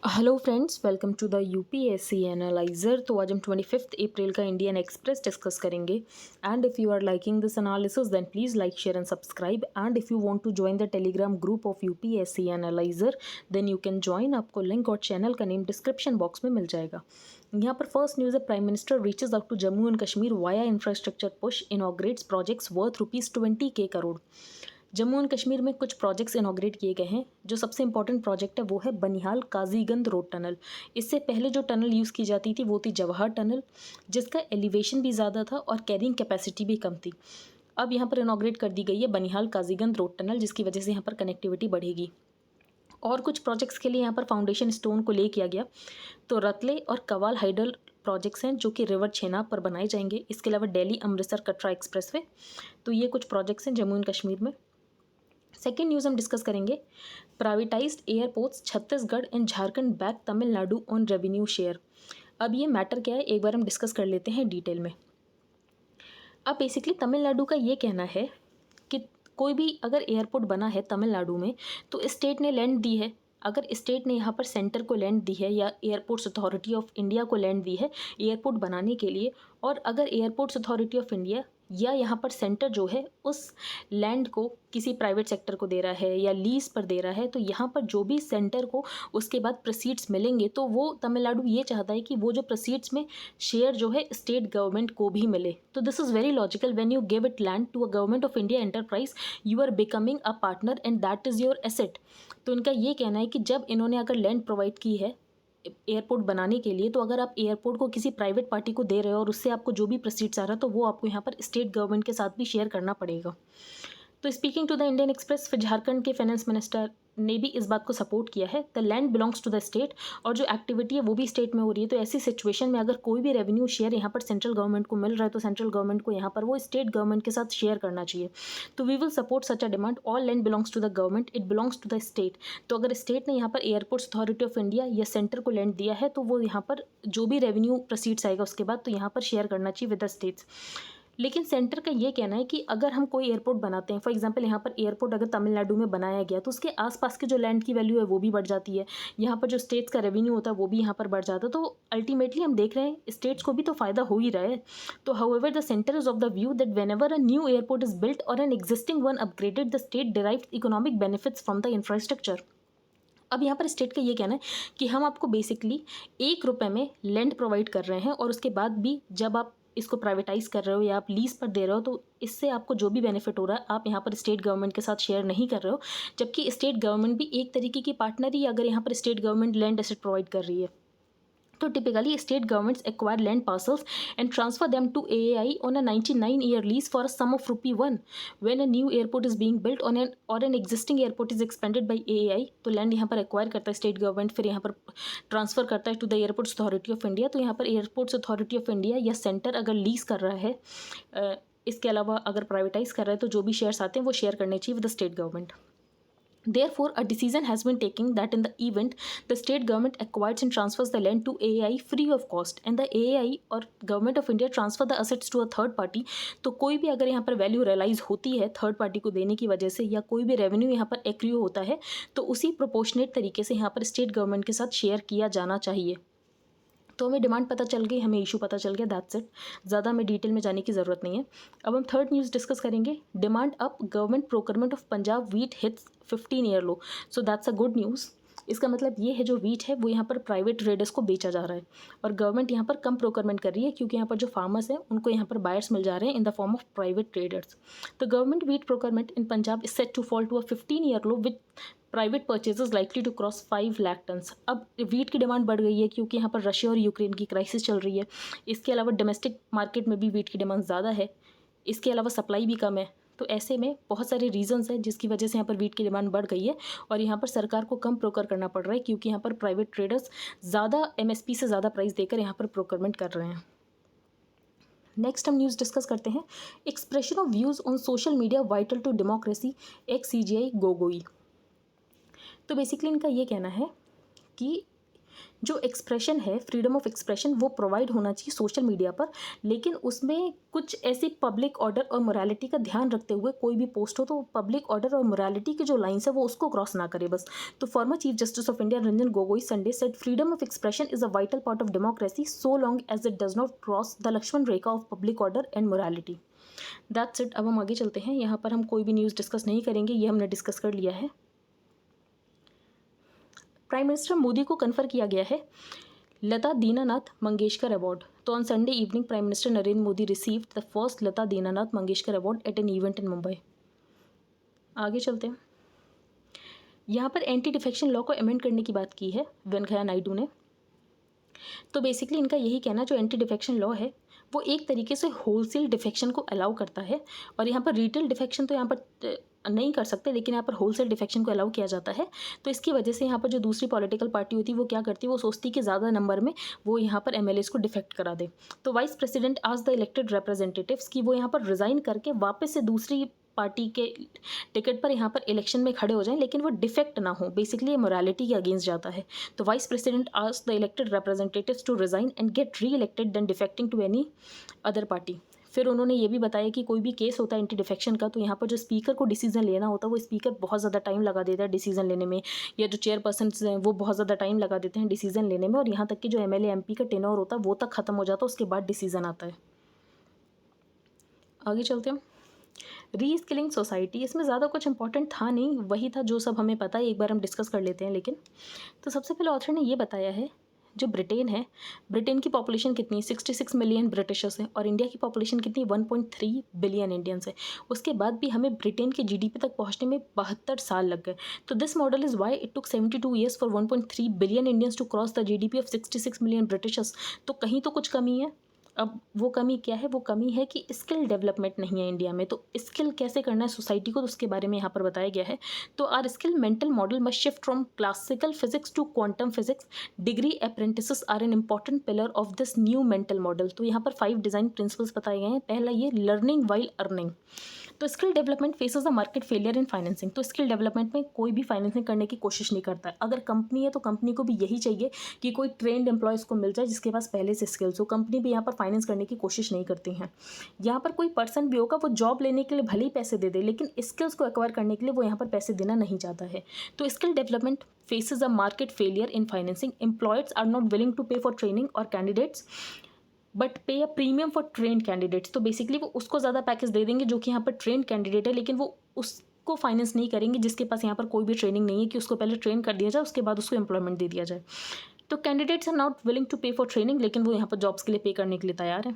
Hello friends, welcome to the UPSC analyzer. तो आज हम 25 अप्रैल का इंडियन एक्सप्रेस डिस्कस करेंगे। And if you are liking this analysis then please like share and subscribe. And if you want to join the Telegram group of UPSC analyzer then you can join. आपको link और channel का name description box में मिल जाएगा। यहाँ पर first news है, prime minister reaches out to Jammu and Kashmir via infrastructure push, inaugurates projects worth ₹20K crore. Jammu and Kashmir में कुछ प्रोजेक्ट्स इनॉग्रेट किए गए हैं। जो सबसे इंपॉर्टेंट प्रोजेक्ट है वो है बनिहाल काजीगंज रोड टनल। इससे पहले जो टनल यूज़ की जाती थी वो थी जवाहर टनल, जिसका एलिवेशन भी ज़्यादा था और कैरिंग कैपेसिटी भी कम थी। अब यहाँ पर इनॉग्रेट कर दी गई है बनिहाल काजीगंज रोड टनल, जिसकी वजह से यहाँ पर कनेक्टिविटी बढ़ेगी। और कुछ प्रोजेक्ट्स के लिए यहाँ पर फाउंडेशन स्टोन को ले किया गया। तो रतले और कवाल हाइडल प्रोजेक्ट्स हैं जो कि रिवर छेनाब पर बनाए जाएंगे। इसके अलावा दिल्ली अमृतसर कटरा एक्सप्रेसवे। तो ये कुछ प्रोजेक्ट्स हैं जम्मू एंड कश्मीर में। सेकेंड न्यूज़ हम डिस्कस करेंगे, privatised airports Chhattisgarh and Jharkhand back Tamil Nadu on revenue share. अब ये मैटर क्या है एक बार हम डिस्कस कर लेते हैं डिटेल में। अब बेसिकली तमिलनाडु का ये कहना है कि कोई भी अगर एयरपोर्ट बना है तमिलनाडु में तो स्टेट ने लैंड दी है। अगर स्टेट ने यहाँ पर सेंटर को लैंड दी है या एयरपोर्ट्स अथॉरिटी ऑफ इंडिया को लैंड दी है एयरपोर्ट बनाने के लिए, और अगर एयरपोर्ट्स अथॉरिटी ऑफ इंडिया या यहाँ पर सेंटर जो है उस लैंड को किसी प्राइवेट सेक्टर को दे रहा है या लीज पर दे रहा है, तो यहाँ पर जो भी सेंटर को उसके बाद प्रोसीड्स मिलेंगे तो वो तमिलनाडु ये चाहता है कि वो जो प्रोसीड्स में शेयर जो है स्टेट गवर्नमेंट को भी मिले। तो this is very logical, when you give it land to a government of India enterprise you are becoming a partner and that is your asset. तो इनका ये कहना है कि जब इन्होंने अगर लैंड प्रोवाइड की है एयरपोर्ट बनाने के लिए, तो अगर आप एयरपोर्ट को किसी प्राइवेट पार्टी को दे रहे हो और उससे आपको जो भी प्रोसीड्स आ रहा है तो वो आपको यहाँ पर स्टेट गवर्नमेंट के साथ भी शेयर करना पड़ेगा। तो speaking to the Indian Express, फिर झारखंड के फाइनेंस मिनिस्टर ने भी इस बात को सपोर्ट किया है। The land belongs to the state, और जो एक्टिविटी है वो भी स्टेट में हो रही है। तो ऐसी सिचुएशन में अगर कोई भी रेवेन्यू शेयर यहाँ पर सेंट्रल गवर्नमेंट को मिल रहा है तो सेंट्रल गवर्नमेंट को यहाँ पर वो स्टेट गवर्नमेंट के साथ शेयर करना चाहिए। तो we will support such a demand, all land belongs to the government, it belongs to the state. तो अगर स्टेट ने यहाँ पर एयरपोर्ट्स अथॉरिटी ऑफ इंडिया या सेंटर को लैंड दिया है तो वो यहाँ पर जो भी रेवेन्यू प्रोसीड्स आएगा उसके बाद तो यहाँ पर शेयर करना चाहिए विद द स्टेट्स। लेकिन सेंटर का ये कहना है कि अगर हम कोई एयरपोर्ट बनाते हैं, फॉर एग्जांपल यहाँ पर एयरपोर्ट अगर तमिलनाडु में बनाया गया तो उसके आसपास के जो लैंड की वैल्यू है वो भी बढ़ जाती है, यहाँ पर जो स्टेट्स का रेवेन्यू होता है वो भी यहाँ पर बढ़ जाता है। तो अल्टीमेटली हम देख रहे हैं स्टेट्स को भी तो फायदा हो ही रहा है। तो however the centre is of the view that whenever a new airport is built और an existing one upgraded the state derives economic benefits from the infrastructure. अब यहाँ पर स्टेट का ये कहना है कि हम आपको बेसिकली ₹1 में लैंड प्रोवाइड कर रहे हैं, और उसके बाद भी जब आप इसको प्राइवेटाइज कर रहे हो या आप लीज पर दे रहे हो तो इससे आपको जो भी बेनिफिट हो रहा है आप यहाँ पर स्टेट गवर्नमेंट के साथ शेयर नहीं कर रहे हो। जबकि स्टेट गवर्नमेंट भी एक तरीके की पार्टनर ही अगर यहाँ पर state government land asset provide कर रही है। तो typically state governments acquire land parcels and transfer them to AAI on a 99-year lease for a sum of ₹1 when a new airport is being built on an existing airport is expanded by AAI। तो land यहाँ पर acquire करता है state government, फिर यहाँ पर transfer करता है to the airports authority of India. तो यहाँ पर एयरपोर्ट्स अथॉरिटी ऑफ इंडिया या सेंटर अगर लीज कर रहा है, इसके अलावा अगर प्राइवेटाइज कर रहा है तो जो भी शेयर्स आते हैं वो शेयर करने चाहिए with the state government. Therefore, a decision has been taken that in the event the state government acquires and transfers the land to AAI free of cost and the AAI or government of India transfer the assets to a third party, तो कोई भी अगर यहाँ पर value realise होती है third party को देने की वजह से या कोई भी रेवेन्यू यहाँ पर एक्रू होता है तो उसी प्रोपोर्शनेट तरीके से यहाँ पर स्टेट गवर्नमेंट के साथ शेयर किया जाना चाहिए। तो हमें डिमांड पता चल गई, हमें इशू पता चल गया, दैट्स इट। ज़्यादा हमें डिटेल में जाने की ज़रूरत नहीं है। अब हम थर्ड न्यूज़ डिस्कस करेंगे, demand up, government procurement of Punjab wheat hits 15 year low. So that's a good news. इसका मतलब ये है जो वीट है वो यहाँ पर प्राइवेट ट्रेडर्स को बेचा जा रहा है और गवर्नमेंट यहाँ पर कम प्रोक्योरमेंट कर रही है क्योंकि यहाँ पर जो फार्मर्स हैं उनको यहाँ पर बायर्स मिल जा रहे हैं in the form of private traders. तो government wheat procurement in Punjab is set to fall to a 15-year low with private purchases likely to cross 5 lakh tons. अब वीट की डिमांड बढ़ गई है क्योंकि यहाँ पर रशिया और यूक्रेन की क्राइसिस चल रही है। इसके अलावा डोमेस्टिक मार्केट में भी वीट की डिमांड ज़्यादा है, इसके अलावा सप्लाई भी कम है। तो ऐसे में बहुत सारे रीजंस हैं जिसकी वजह से यहाँ पर वीट की डिमांड बढ़ गई है और यहाँ पर सरकार को कम प्रोकर करना पड़ रहा है क्योंकि यहाँ पर प्राइवेट ट्रेडर्स ज़्यादा एमएसपी से ज़्यादा प्राइस देकर यहाँ पर प्रोक्योरमेंट कर रहे हैं। नेक्स्ट हम न्यूज़ डिस्कस करते हैं, expression of views on social media vital to democracy, ex CGI Gogoi. तो बेसिकली इनका ये कहना है कि जो एक्सप्रेशन है, फ्रीडम ऑफ एक्सप्रेशन, वो प्रोवाइड होना चाहिए सोशल मीडिया पर, लेकिन उसमें कुछ ऐसी पब्लिक ऑर्डर और मोरालिटी का ध्यान रखते हुए कोई भी पोस्ट हो तो पब्लिक ऑर्डर और मोरालिटी की जो लाइन्स है वो उसको क्रॉस ना करे बस। तो former chief justice of India Ranjan Gogoi Sunday said freedom of expression is a vital part of democracy so long as it does not cross the Lakshman Rekha of public order and morality. That's it. अब हम आगे चलते हैं। यहाँ पर हम कोई भी न्यूज़ डिस्कस नहीं करेंगे, ये हमने डिस्कस कर लिया है। प्राइम मिनिस्टर मोदी को कन्फर किया गया है लता दीनानाथ मंगेशकर अवार्ड। तो on Sunday evening prime minister Narendra Modi received the first Lata Dinanath Mangeshkar award eight an event in Mumbai. आगे चलते हैं। यहाँ पर एंटी डिफेक्शन लॉ को अमेंड करने की बात की है वेंकैया नायडू ने। तो बेसिकली इनका यही कहना, जो एंटी डिफेक्शन लॉ है वो एक तरीके से होलसेल डिफेक्शन को अलाउ करता है, और यहाँ पर रिटेल डिफेक्शन तो यहाँ पर नहीं कर सकते, लेकिन यहाँ पर होलसेल डिफेक्शन को अलाउ किया जाता है। तो इसकी वजह से यहाँ पर जो दूसरी पॉलिटिकल पार्टी होती है वो क्या करती है, वो सोचती है कि ज़्यादा नंबर में वो यहाँ पर एमएलएस को डिफेक्ट करा दे। तो वाइस प्रेसिडेंट आज द इलेक्टेड रिप्रेजेंटेटिव्स की वो यहाँ पर रिज़ाइन करके वापस से दूसरी पार्टी के टिकट पर यहाँ पर इलेक्शन में खड़े हो जाएं, लेकिन वो डिफेक्ट ना हो। बेसिकली ये मोरालिटी के अगेंस्ट जाता है। तो वाइस प्रेसिडेंट आज the elected representatives to resign and get reelected then defecting to any other party. फिर उन्होंने ये भी बताया कि कोई भी केस होता है एंटी डिफेक्शन का, तो यहाँ पर जो स्पीकर को डिसीजन लेना होता है वो स्पीकर बहुत ज़्यादा टाइम लगा देता है डिसीजन लेने में, या जो चेयरपर्सन हैं वो बहुत ज़्यादा टाइम लगा देते हैं डिसीजन लेने में, और यहाँ तक कि जो एमएलए एमपी का टेन्योर होता है वो तक ख़त्म हो जाता है, उसके बाद डिसीजन आता है। आगे चलते हैं। री स्किलिंग सोसाइटी, इसमें ज़्यादा कुछ इंपॉर्टेंट था नहीं, वही था जो सब हमें पता है, एक बार हम डिस्कस कर लेते हैं। लेकिन तो सबसे पहले ऑथर ने ये बताया है, जो ब्रिटेन है, ब्रिटेन की पॉपुलेशन कितनी, 66 मिलियन ब्रिटिशर्स हैं, और इंडिया की पॉपुलेशन कितनी, 1.3 बिलियन इंडियंस है। उसके बाद भी हमें ब्रिटेन के जीडीपी तक पहुंचने में 72 साल लग गए। तो this model is why it took 72 years for 1.3 billion Indians to cross the GDP of 66 million Britishers. तो कहीं तो कुछ कमी है। अब वो कमी क्या है, वो कमी है कि स्किल डेवलपमेंट नहीं है इंडिया में। तो स्किल कैसे करना है सोसाइटी को, तो उसके बारे में यहाँ पर बताया गया है। तो our skill mental model must shift from classical physics to quantum physics. Degree apprentices are an important pillar of this new mental model. तो यहाँ पर 5 डिज़ाइन प्रिंसिपल्स बताए गए हैं। पहला ये लर्निंग वाइल अर्निंग। तो skill development faces the market failure in financing. तो स्किल डेवलपमेंट में कोई भी फाइनेंसिंग करने की कोशिश नहीं करता है। अगर कंपनी है तो कंपनी को भी यही चाहिए कि कोई ट्रेंड एम्प्लॉयज़ को मिल जाए जिसके पास पहले से स्किल्स हो। कंपनी भी यहाँ पर फाइनेंस करने की कोशिश नहीं करती हैं। यहाँ पर कोई पर्सन भी होगा, वो जॉब लेने के लिए भले ही पैसे दे दे, लेकिन स्किल्स को एक्वायर करने के लिए वो यहाँ पर पैसे देना नहीं चाहता है। तो skill development faces a market failure in financing. Employers are not willing to pay for training और candidates but pay a premium for trained candidates. तो बेसिकली वो उसको ज़्यादा पैकेज दे देंगे जो कि यहाँ पर ट्रेंड कैंडिडेट है, लेकिन वो उसको फाइनेंस नहीं करेंगे जिसके पास यहाँ पर कोई भी ट्रेनिंग नहीं है, कि उसको पहले ट्रेन कर दिया जाए उसके बाद उसको एम्प्लॉयमेंट दे दिया जाए। तो candidates are not willing to pay for training, लेकिन वो यहाँ पर जॉब्स के लिए पे करने के लिए तैयार है।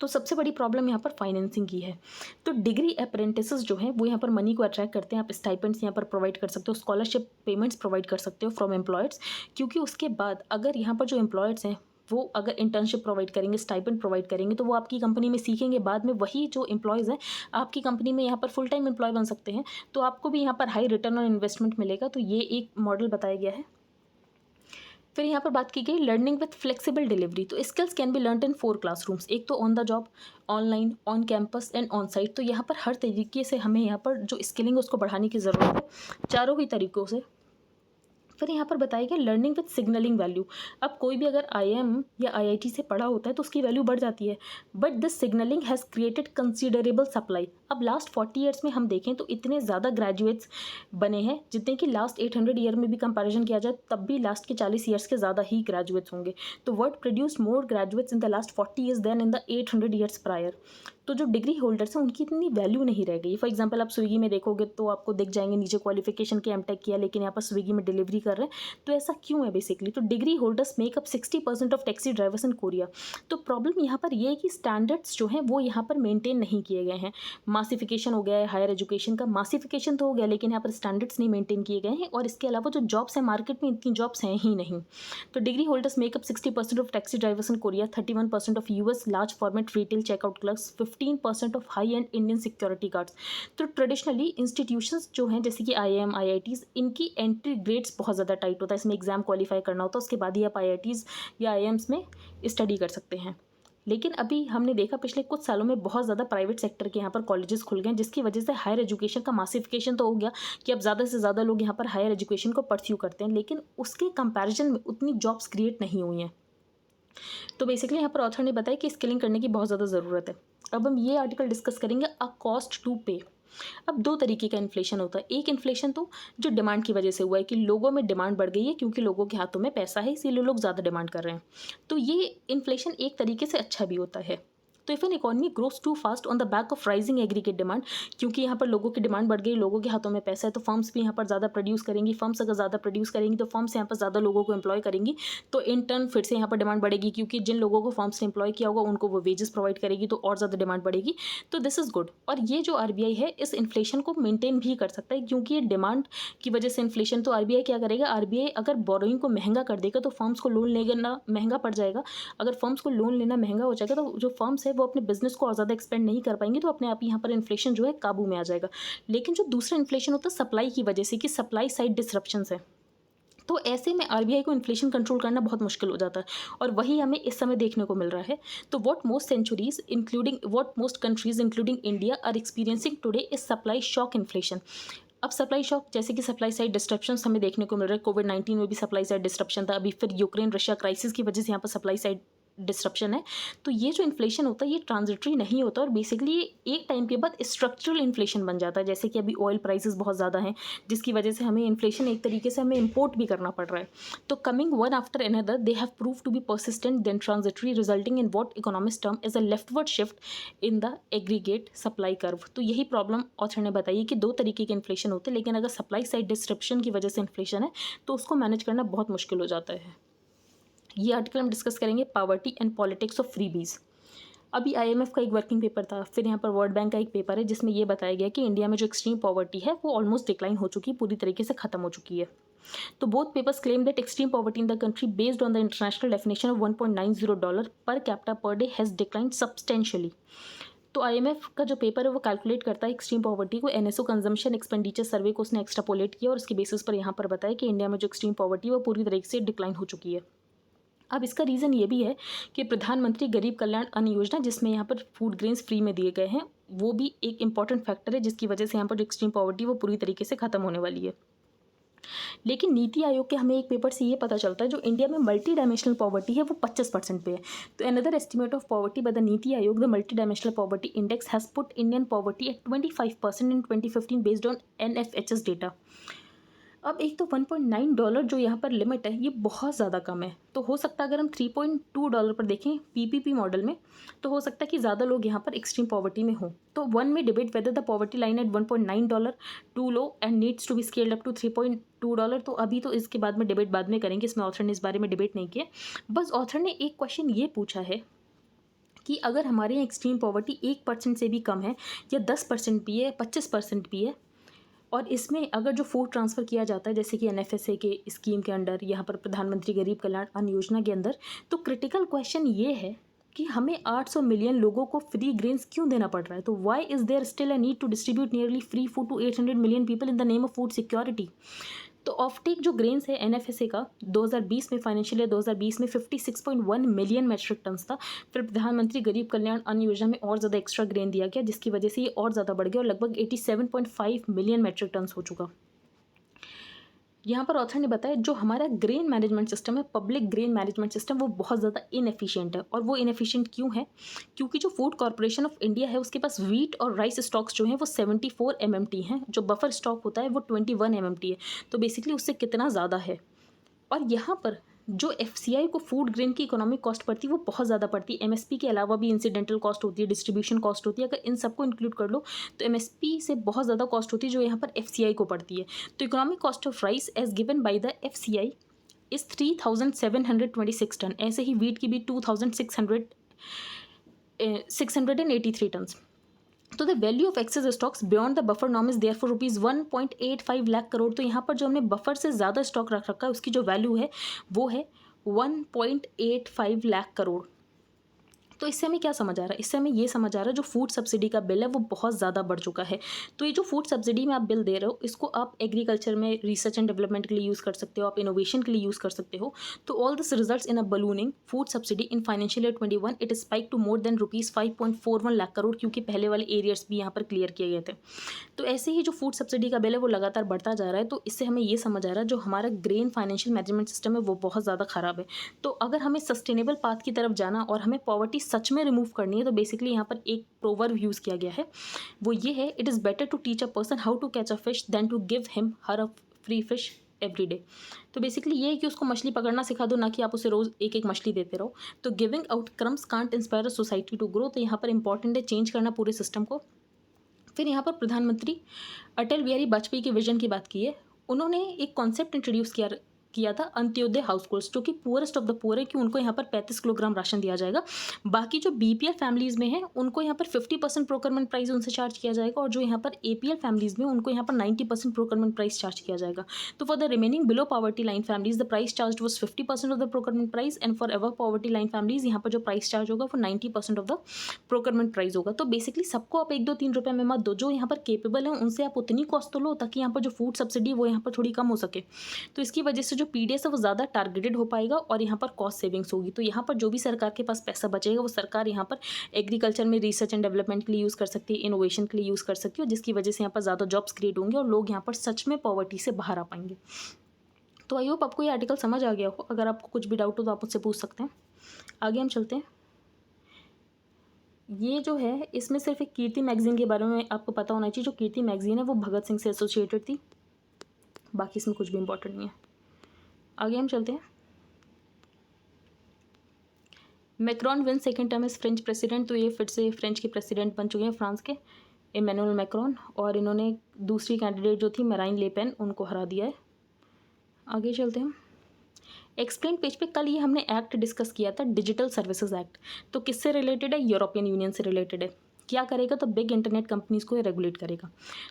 तो सबसे बड़ी प्रॉब्लम यहाँ पर फाइनेंसिंग की है। तो डिग्री अप्रेंटिसेस जो हैं वो यहाँ पर मनी को अट्रैक्ट करते हैं। आप स्टाइपेंड्स यहाँ पर प्रोवाइड कर सकते हो, स्कॉलरशिप पेमेंट्स प्रोवाइड कर सकते हो फ्रॉम एम्प्लॉयर्स, क्योंकि उसके बाद अगर यहाँ पर जो एम्प्लॉयर्स हैं वो अगर इंटर्नशिप प्रोवाइड करेंगे, स्टाइपेंड प्रोवाइड करेंगे, तो वो आपकी कंपनी में सीखेंगे, बाद में वही जो एम्प्लॉयज़ हैं आपकी कंपनी में यहाँ पर फुल टाइम एम्प्लॉय बन सकते हैं। तो आपको भी यहाँ पर हाई रिटर्न ऑन इन्वेस्टमेंट मिलेगा। तो ये एक मॉडल बताया गया है। फिर यहाँ पर बात की गई लर्निंग विथ फ्लेक्सिबल डिलीवरी। तो skills can be learn in 4 classrooms. एक तो on the job, online, on campus and on site. तो यहाँ पर हर तरीके से हमें यहाँ पर जो स्किलिंग है उसको बढ़ाने की ज़रूरत है, चारों ही तरीक़ों से। फिर यहाँ पर बताया गया लर्निंग विथ सिग्नलिंग वैल्यू। अब कोई भी अगर IIM या IIT से पढ़ा होता है तो उसकी वैल्यू बढ़ जाती है, but this signalling has created considerable supply. अब लास्ट 40 ईयर्स में हम देखें तो इतने ज़्यादा ग्रेजुएट्स बने हैं जितने कि लास्ट 800 ईयर में भी कंपैरिजन किया जाए तब भी लास्ट के 40 ईयर्स के ज़्यादा ही ग्रेजुएट्स होंगे। तो world produce more graduates in the last 40 years than in the 800 years prior. तो जो डिग्री होल्डर्स हैं उनकी इतनी वैल्यू नहीं रह गई। फॉर एग्जांपल आप स्विगी में देखोगे तो आपको दिख जाएंगे नीचे क्वालिफिकेशन के एमटेक किया, लेकिन यहाँ पर स्विगी में डिलीवरी कर रहे हैं। तो ऐसा क्यों है बेसिकली? तो degree holders make up 60% of taxi drivers in Korea. तो प्रॉब्लम यहाँ पर ये है कि स्टैंडर्ड्स जो हैं वो यहाँ पर मेंटेन नहीं किए गए हैं। मासिफिकेशन हो गया है हायर एजुकेशन का, मासिफिकेशन तो हो गया लेकिन यहाँ पर स्टैंडर्ड्स नहीं मेंटेन किए गए हैं। और इसके अलावा जो जॉब्स हैं मार्केट में इतनी जॉब्स हैं ही नहीं। तो degree holders make up 60% of taxi drivers in Korea, 31% of US large format retail checkout clerks, 15% of high end Indian security guards. तो ट्रेडिशनली इंस्टीट्यूशंस जो हैं जैसे कि IIM, IITs, इनकी एंट्री ग्रेड्स बहुत ज़्यादा टाइट होता है। इसमें एग्जाम क्वालिफाई करना होता है, उसके बाद ही आप IITs या IIMs में स्टडी कर सकते हैं। लेकिन अभी हमने देखा पिछले कुछ सालों में बहुत ज़्यादा प्राइवेट सेक्टर के यहाँ पर कॉलेजेस खुल गए हैं, जिसकी वजह से हायर एजुकेशन का मासिफिकेशन तो हो गया कि अब ज़्यादा से ज़्यादा लोग यहाँ पर हायर एजुकेशन को परस्यू करते हैं, लेकिन उसके कंपैरिजन में उतनी जॉब्स क्रिएट नहीं हुई हैं। तो बेसिकली यहाँ पर ऑथर ने बताया कि स्किलिंग करने की बहुत ज़्यादा ज़रूरत है। अब हम ये आर्टिकल डिस्कस करेंगे अ कॉस्ट टू पे। अब दो तरीके का इन्फ्लेशन होता है। एक इन्फ्लेशन तो जो डिमांड की वजह से हुआ है कि लोगों में डिमांड बढ़ गई है, क्योंकि लोगों के हाथों में पैसा है इसीलिए लोग ज़्यादा डिमांड कर रहे हैं। तो ये इन्फ्लेशन एक तरीके से अच्छा भी होता है। तो if an economy grows too fast on the back of rising aggregate demand, क्योंकि यहाँ पर लोगों की डिमांड बढ़ गई, लोगों के हाथों में पैसा है, तो फर्म्स भी यहाँ पर ज़्यादा प्रोड्यूस करेंगी। फर्म्स अगर ज़्यादा प्रोड्यूस करेंगी तो फर्म्स यहाँ पर ज़्यादा लोगों को एम्प्लॉय करेंगी, तो इन टर्न फिर से यहाँ पर डिमांड बढ़ेगी, क्योंकि जिन लोगों को फर्म्स ने एम्प्लॉय किया होगा उनको वो वेजेस प्रोवाइड करेगी, तो और ज़्यादा डिमांड बढ़ेगी। तो दिस इज़ गुड। और ये जो आरबीआई है इस इन्फ्लेशन को मेंटेन भी कर सकता है, क्योंकि ये डिमांड की वजह से इन्फ्लेशन, तो आरबीआई क्या करेगा, आरबीआई अगर बोरोइंग को महंगा कर देगा तो फर्म्स को लोन लेना महंगा पड़ जाएगा। अगर फर्म्स को लोन लेना महंगा हो जाएगा तो जो फर्म्स है वो अपने बिजनेस को और ज़्यादा एक्सपेंड नहीं कर पाएंगे, तो अपने आप यहाँ पर इन्फ्लेशन जो है काबू में आ जाएगा। लेकिन जो दूसरा इन्फ्लेशन होता है सप्लाई की वजह से, कि सप्लाई साइड डिसरप्शंस है, तो ऐसे में आरबीआई को इन्फ्लेशन कंट्रोल करना बहुत मुश्किल हो जाता है, और वही हमें इस समय देखने को मिल रहा है। तो what most countries including India are experiencing today is supply shock inflation. अब सप्लाई शॉक जैसे कि सप्लाई साइड डिस्ट्रप्शन हमें देखने को मिल रहा है। कोविड-19 में भी सप्लाई साइड डिस्ट्रप्शन था, अभी फिर यूक्रेन रशिया क्राइसिस की वजह से यहाँ पर सप्लाई साइड डिस्ट्रप्शन है। तो ये जो इन्फ्लेशन होता है ये ट्रांजिटरी नहीं होता, और बेसिकली एक टाइम के बाद स्ट्रक्चरल इन्फ्लेशन बन जाता है। जैसे कि अभी ऑयल प्राइसेस बहुत ज़्यादा हैं, जिसकी वजह से हमें इन्फ्लेशन एक तरीके से हमें इंपोर्ट भी करना पड़ रहा है। तो coming one after another they have prove to be persistent than transitory, resulting in what economics term is a leftward shift in the aggregate supply curve. तो यही प्रॉब्लम ऑथर ने बताई कि दो तरीके के इन्फ्लेशन होते हैं, लेकिन अगर सप्लाई साइड डिस्ट्रप्शन की वजह से इन्फ्लेशन है तो उसको मैनेज करना बहुत मुश्किल हो जाता है। ये आर्टिकल हम डिस्कस करेंगे poverty and politics of freebies. अभी आईएमएफ का एक वर्किंग पेपर था, फिर यहाँ पर वर्ल्ड बैंक का एक पेपर है, जिसमें ये बताया गया कि इंडिया में जो एक्सट्रीम पॉवर्टी है वो ऑलमोस्ट डिक्लाइन हो चुकी है, पूरी तरीके से खत्म हो चुकी है। तो both papers claim that extreme poverty in the country based on the international definition of $1.90 per capita per day has declined substantially. तो आईएमएफ का जो पेपर है वो कैलकुलेट करता है एक्सट्रीम पॉवर्टी को, एनएसओ कंजम्पशन एक्सपेंडिचर सर्वे को उसने एक्सट्रापोलेट किया, और उसके बेसिस पर यहाँ पर बताया कि इंडिया में जो एक्सट्रीम पॉवर्टी है वो पूरी तरीके से डिक्लाइन हो चुकी है। अब इसका रीज़न ये भी है कि प्रधानमंत्री गरीब कल्याण अन्न योजना, जिसमें यहाँ पर फूड ग्रेन्स फ्री में दिए गए हैं, वो भी एक इंपॉर्टेंट फैक्टर है, जिसकी वजह से यहाँ पर जो एक्सट्रीम पॉवर्टी वो पूरी तरीके से खत्म होने वाली है। लेकिन नीति आयोग के हमें एक पेपर से ये पता चलता है जो इंडिया में मल्टी डायमेंशनल पॉवर्टी है वो 25% पे है। तो another estimate of poverty by the NITI Aayog, the multi dimensional poverty index has put Indian poverty at 25% in 2015 based on NFHS data. अब एक तो $1.9 जो यहाँ पर लिमिट है ये बहुत ज़्यादा कम है। तो हो सकता है अगर हम $3.2 पर देखें पीपीपी मॉडल में, तो हो सकता है कि ज़्यादा लोग यहाँ पर एक्सट्रीम पॉवर्टी में हों। तो वन में debate whether the poverty line at $1.9 too low and needs to be scaled up to $3.2। तो अभी तो इसके बाद में डिबेट बाद में करेंगे, इसमें ऑथर ने इस बारे में डिबेट नहीं किया। बस ऑथर ने एक क्वेश्चन ये पूछा है कि अगर हमारे यहाँ एक्सट्रीम पॉवर्टी 1% से भी कम है, या 10% भी है, 25% भी है, और इसमें अगर जो फूड ट्रांसफ़र किया जाता है जैसे कि एनएफएसए के स्कीम के अंडर, यहाँ पर प्रधानमंत्री गरीब कल्याण अन्न योजना के अंदर, तो क्रिटिकल क्वेश्चन ये है कि हमें 800 मिलियन लोगों को फ्री ग्रेन्स क्यों देना पड़ रहा है। तो why is there still a need to distribute nearly free food to 800 million people in the name of food security. तो ऑफटेक जो ग्रेन्स है एनएफएसए का 2020 में, फाइनेंशियल ईयर 2020 में 56.1 मिलियन मेट्रिक टन्स था। फिर प्रधानमंत्री गरीब कल्याण अन्न योजना में और ज़्यादा एक्स्ट्रा ग्रेन दिया गया, जिसकी वजह से ये और ज़्यादा बढ़ गया और लगभग 87.5 मिलियन मेट्रिक टन्स हो चुका। यहाँ पर ऑथर ने बताया जो हमारा ग्रेन मैनेजमेंट सिस्टम है, पब्लिक ग्रेन मैनेजमेंट सिस्टम, वो बहुत ज़्यादा इनएफिशिएंट है। और वो इनएफिशिएंट क्यों है? क्योंकि जो फूड कॉरपोरेशन ऑफ इंडिया है उसके पास वीट और राइस स्टॉक्स जो हैं वो 74 MMT हैं, जो बफर स्टॉक होता है वो 21 MMT है। तो बेसिकली उससे कितना ज़्यादा है। और यहाँ पर जो एफसीआई को फूड ग्रेन की इकोनॉमिक कॉस्ट पड़ती है वो बहुत ज़्यादा पड़ती है। एमएसपी के अलावा भी इंसिडेंटल कॉस्ट होती है, डिस्ट्रीब्यूशन कॉस्ट होती है। अगर इन सबको इंक्लूड कर लो तो एमएसपी से बहुत ज़्यादा कॉस्ट होती है जो यहाँ पर एफसीआई को पड़ती है। तो economic cost of rice as given by the FCI is 3726 tonne. ऐसे ही वीट की भी 2683 टन। तो the value of excess stocks beyond the buffer norm is therefore ₹1.85 lakh crore. तो यहाँ पर जो हमने बफर से ज़्यादा स्टॉक रख रखा है उसकी जो वैल्यू है वो है 1.85 लाख करोड़। तो इससे हमें क्या समझ आ रहा है, इससे हमें ये समझ आ रहा है जो फूड सब्सिडी का बिल है वो बहुत ज़्यादा बढ़ चुका है। तो ये जो फूड सब्सिडी में आप बिल दे रहे हो, इसको आप एग्रीकल्चर में रिसर्च एंड डेवलपमेंट के लिए यूज़ कर सकते हो, आप इनोवेशन के लिए यूज़ कर सकते हो। तो all this results in a ballooning food subsidy in financial year 21 it spike to more than ₹5.41 lakh crore, क्योंकि पहले वाले एरियर्स भी यहाँ पर क्लियर किए गए थे। तो ऐसे ही जो फूड सब्सिडी का बिल है वो लगातार बढ़ता जा रहा है। तो इससे हमें ये समझ आ रहा है जो हमारा ग्रेन फाइनेंशियल मैनेजमेंट सिस्टम है वो बहुत ज़्यादा ख़राब है। तो अगर हमें सस्टेनेबल पाथ की तरफ जाना और हमें पॉवर्टी सच में रिमूव करनी है, तो बेसिकली यहाँ पर एक प्रोवर्ब यूज़ किया गया है, वो ये है, it is better to teach a person how to catch a fish than to give him her a free fish every day. तो बेसिकली ये है कि उसको मछली पकड़ना सिखा दो, ना कि आप उसे रोज़ एक एक मछली देते रहो। तो giving out crumbs can't inspire a society to grow. तो यहाँ पर इंपॉर्टेंट है चेंज करना पूरे सिस्टम को। फिर यहाँ पर प्रधानमंत्री अटल बिहारी वाजपेयी के विजन की बात की है। उन्होंने एक कॉन्सेप्ट इंट्रोड्यूस किया था अंत्योदय हाउस होल्ड्स, जो कि पुअरेस्ट ऑफ द पुअर है, कि उनको यहाँ पर 35 किलोग्राम राशन दिया जाएगा। बाकी जो बीपीएल फैमिलीज़ में है उनको यहाँ पर 50% प्रोक्योरमेंट प्राइस उनसे चार्ज किया जाएगा, और जो यहाँ पर एपीएल फैमिलीज़ में उनको यहाँ पर 90% प्रोक्योरमेंट प्राइस चार्ज किया जाएगा। तो for the remaining below poverty line families the price charge was 50% of the procurement price, and for ever poverty line families यहाँ पर जो प्राइस चार्ज होगा वो 90% ऑफ द प्रोक्योरमेंट प्राइस होगा। तो बेसिकली सबको आप 1-2-3 रुपये में मत दो, जो यहाँ पर केपेबल है उनसे आप उतनी कॉस्ट तो लो ताकि यहाँ पर जो फूड सब्सिडी वो यहाँ पर थोड़ी कम हो सके। तो इसकी वजह से जो पीडीएस है वो ज़्यादा टारगेटेड हो पाएगा और यहाँ पर कॉस्ट सेविंग्स होगी। तो यहाँ पर जो भी सरकार के पास पैसा बचेगा वो सरकार यहाँ पर एग्रीकल्चर में रिसर्च एंड डेवलपमेंट के लिए यूज़ कर सकती है, इनोवेशन के लिए यूज़ कर सकती है, जिसकी वजह से यहाँ पर ज़्यादा जॉब्स क्रिएट होंगे और लोग यहाँ पर सच में पॉवर्टी से बाहर आ पाएंगे। तो आई होप आपको ये आर्टिकल समझ आ गया हो। अगर आपको कुछ भी डाउट हो तो आप मुझसे पूछ सकते हैं। आगे हम चलते हैं। ये जो है इसमें सिर्फ एक कीर्ति मैगजीन के बारे में आपको पता होना चाहिए। जो कीर्ति मैगजीन है वो भगत सिंह से एसोसिएटेड थी, बाकी इसमें कुछ भी इंपॉर्टेंट नहीं है। आगे हम चलते हैं। Macron win second term is French president. तो ये फिर से फ्रेंच के प्रेसिडेंट बन चुके हैं, फ्रांस के इमैनुअल मैक्रॉन, और इन्होंने दूसरी कैंडिडेट जो थी मैराइन ले पेन उनको हरा दिया है। आगे चलते हैं। एक्सप्लेन पेज पे कल ये हमने एक्ट डिस्कस किया था, डिजिटल सर्विसेज एक्ट। तो किससे रिलेटेड है? यूरोपियन यूनियन से रिलेटेड है। क्या करेगा? तो बिग इंटरनेट कंपनीज को ये रेगुलेट करेगा।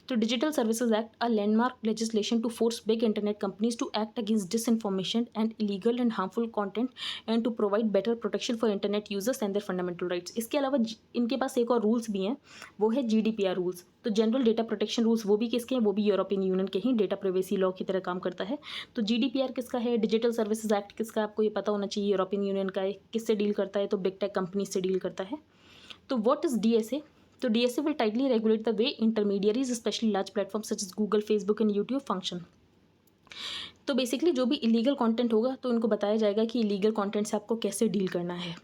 तो digital services act a landmark legislation to force big internet companies to act against disinformation and illegal and harmful content and to provide better protection for internet users and their fundamental rights. इसके अलावा इनके पास एक और rules भी हैं, वो है GDPR rules. तो जनरल डेटा प्रोटेक्शन रूल्स वो भी किसके हैं? वो भी यूरोपियन यूनियन के ही डेटा प्राइवेसी लॉ की तरह काम करता है। तो जीडीपीआर किसका है? डिजिटल सर्विसेज एक्ट किसका? आपको ये पता होना चाहिए, यूरोपियन यूनियन का है। किससे डील करता है? तो बिग टेक कंपनी से डील करता है। तो व्हाट इज डीएसए? तो DSA will tightly regulate the way intermediaries, especially large platforms such as Google, Facebook and YouTube function. तो बेसिकली जो भी इलीगल कंटेंट होगा तो उनको बताया जाएगा कि इलीगल कंटेंट से आपको कैसे डील करना है।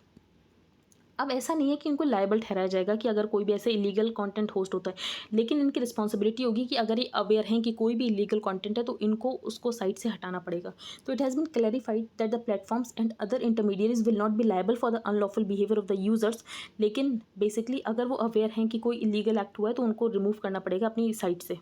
अब ऐसा नहीं है कि इनको लायबल ठहराया जाएगा कि अगर कोई भी ऐसे इलीगल कंटेंट होस्ट होता है, लेकिन इनकी रिस्पॉन्सिबिलिटी होगी कि अगर ये अवेयर हैं कि कोई भी इलीगल कंटेंट है तो इनको उसको साइट से हटाना पड़ेगा। तो it has been clarified that the platforms and other intermediaries will not be liable for the unlawful behaviour of the users. लेकिन बेसिकली अगर वो अवेयर हैं कि कोई इलीगल एक्ट हुआ है तो उनको रिमूव करना पड़ेगा अपनी साइट से।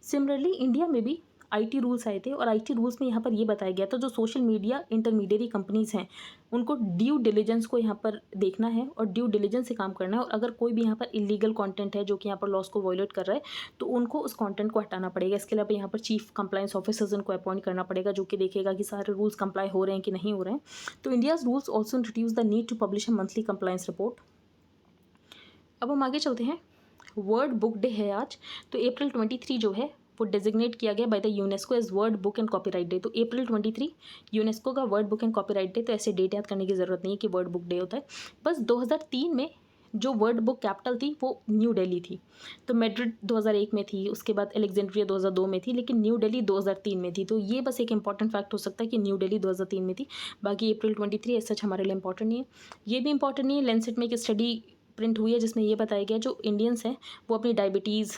सिमिलरली इंडिया में भी आईटी रूल्स आए थे, और आईटी रूल्स में यहाँ पर ये बताया गया था जो सोशल मीडिया इंटरमीडियरी कंपनीज़ हैं उनको ड्यू डिलिजेंस को यहाँ पर देखना है और ड्यू डिलिजेंस से काम करना है। और अगर कोई भी यहाँ पर इलीगल कंटेंट है जो कि यहाँ पर लॉस को वायलेट कर रहा है तो उनको उस कंटेंट को हटाना पड़ेगा। इसके अलावा यहाँ पर चीफ कंप्लाइंस ऑफिसर्स उनको अपॉइंट करना पड़ेगा जो कि देखेगा कि सारे रूल्स कंप्लाई हो रहे हैं कि नहीं हो रहे हैं। तो India's rules also introduce the need to publish a monthly compliance report. अब हम आगे चलते हैं। वर्ल्ड बुक डे है आज। तो अप्रैल 23 जो है वो डेजिग्नेट किया गया by the UNESCO as world book and copyright day. तो अप्रैल 23 यूनेस्को का world book and copyright day. तो ऐसे डेट याद करने की ज़रूरत नहीं है कि वर्ल्ड बुक डे होता है। बस 2003 में जो वर्ल्ड बुक कैपिटल थी वो न्यू दिल्ली थी। तो मैड्रिड 2001 में थी, उसके बाद अलेक्जेंड्रिया 2002 में थी, लेकिन न्यू दिल्ली 2003 में थी। तो ये बस एक इंपॉर्टेंट फैक्ट हो सकता है कि न्यू दिल्ली 2003 में थी। बाकी अप्रैल 23 ऐसा हमारे लिए इंपॉर्टेंट नहीं है। ये भी इंपॉर्टेंट नहीं है, लैंसेट में एक स्टडी प्रिंट हुई है जिसमें ये बताया गया जो इंडियंस हैं वो अपनी डायबिटीज़,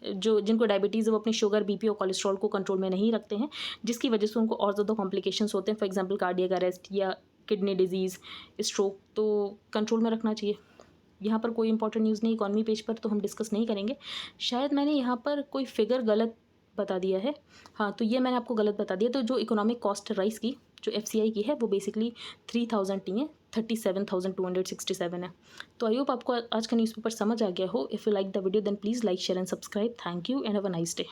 जो जिनको डायबिटीज़ है वो अपनी शुगर, बीपी और कोलेस्ट्रॉल को कंट्रोल में नहीं रखते हैं, जिसकी वजह से उनको और ज़्यादा कॉम्प्लिकेशंस होते हैं। फॉर एग्जांपल कार्डियक अरेस्ट या किडनी डिजीज़, स्ट्रोक। तो कंट्रोल में रखना चाहिए। यहाँ पर कोई इंपॉर्टेंट न्यूज़ नहीं, इकॉनमी पेज पर तो हम डिस्कस नहीं करेंगे। शायद मैंने यहाँ पर कोई फिगर गलत बता दिया है। हाँ, तो ये मैंने आपको गलत बता दिया। तो जो इकोनॉमिक कॉस्ट राइस की जो FCI की है वो बेसिकली 3000 नहीं है, 37,267 है। तो आई होप आपको आज का न्यूज़पेपर समझ आ गया हो। If you like the video then please like, share and subscribe. Thank you and have a nice day.